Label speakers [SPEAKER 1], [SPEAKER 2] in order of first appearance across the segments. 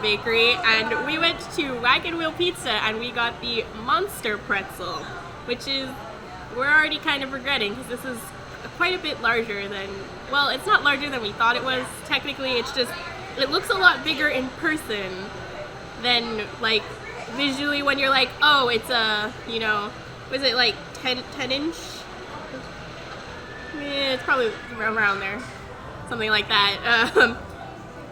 [SPEAKER 1] bakery, and we went to Wagon Wheel Pizza and we got the Monster Pretzel, which is, we're already kind of regretting because this is quite a bit larger than, well, it's not larger than we thought it was. Technically, it's just, it looks a lot bigger in person than like visually when you're like, oh, it's a, you know, was it like 10 inch? Yeah, it's probably around there, something like that.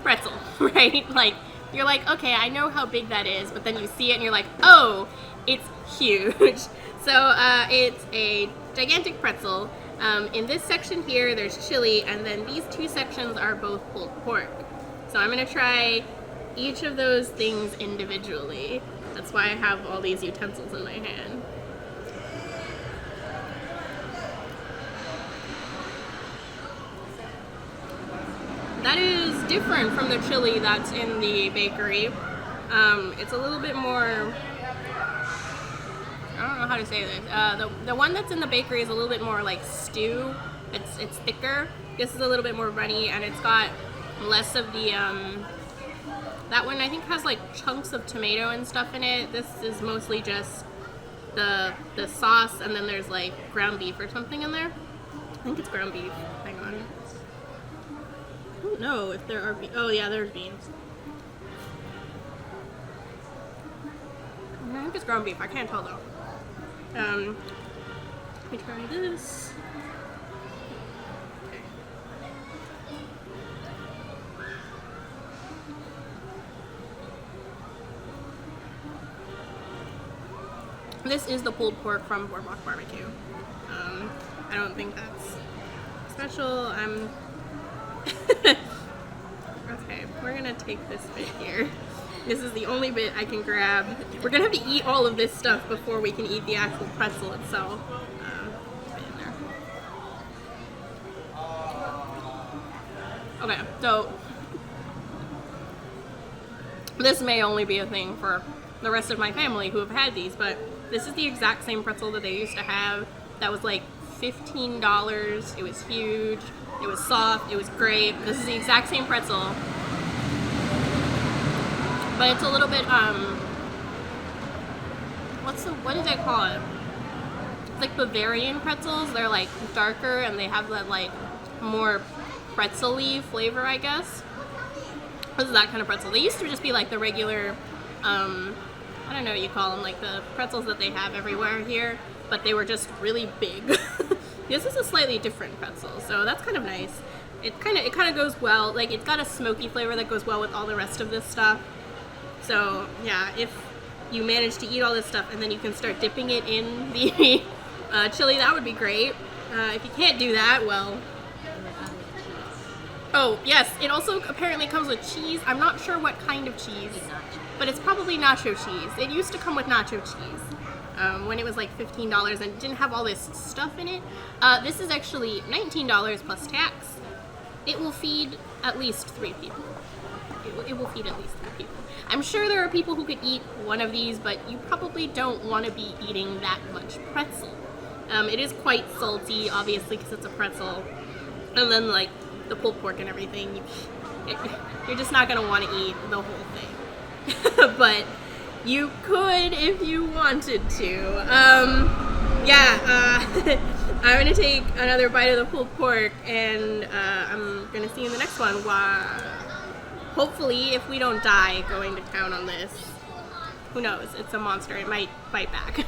[SPEAKER 1] Pretzel, right? Like, you're like, okay, I know how big that is, but then you see it and you're like, oh, it's huge. So it's a gigantic pretzel. In this section here, there's chili, and then these two sections are both pulled pork. So I'm gonna try each of those things individually. That's why I have all these utensils in my hand. That is different from the chili that's in the bakery. It's a little bit more, I don't know how to say this. The one that's in the bakery is a little bit more like stew. It's thicker. This is a little bit more runny, and it's got less of the, that one I think has like chunks of tomato and stuff in it. This is mostly just the sauce, and then there's like ground beef or something in there. I think it's ground beef. Hang on. I don't know if there are oh yeah, there's beans. I think it's ground beef. I can't tell though. Let me try this. Okay. This is the pulled pork from Buena Park barbecue. I don't think that's special. Okay, we're gonna take this bit here. This is the only bit I can grab. We're gonna have to eat all of this stuff before we can eat the actual pretzel itself. In there. Okay, so this may only be a thing for the rest of my family who have had these, but this is the exact same pretzel that they used to have. That was like $15. It was huge. It was soft. It was great. This is the exact same pretzel, but it's a little bit what do they call it? It's like Bavarian pretzels. They're like darker and they have that like more pretzel-y flavor, I guess. This is that kind of pretzel. They used to just be like the regular, I don't know what you call them, like the pretzels that they have everywhere here, but they were just really big. This is a slightly different pretzel, so that's kind of nice. It kind of goes well. Like, it's got a smoky flavor that goes well with all the rest of this stuff. So yeah, if you manage to eat all this stuff and then you can start dipping it in the chili, that would be great. If you can't do that, well. Oh yes, it also apparently comes with cheese. I'm not sure what kind of cheese, but it's probably nacho cheese. It used to come with nacho cheese. When it was like $15 and didn't have all this stuff in it. This is actually $19 plus tax. It will feed at least 3 people. It will feed at least 3 people. I'm sure there are people who could eat one of these, but you probably don't want to be eating that much pretzel. It is quite salty, obviously, because it's a pretzel. And then like the pulled pork and everything, you're just not going to want to eat the whole thing. But you could if you wanted to. I'm gonna take another bite of the pulled pork, and I'm gonna see you in the next one. Hopefully, if we don't die going to town on this, who knows? It's a monster. It might bite back.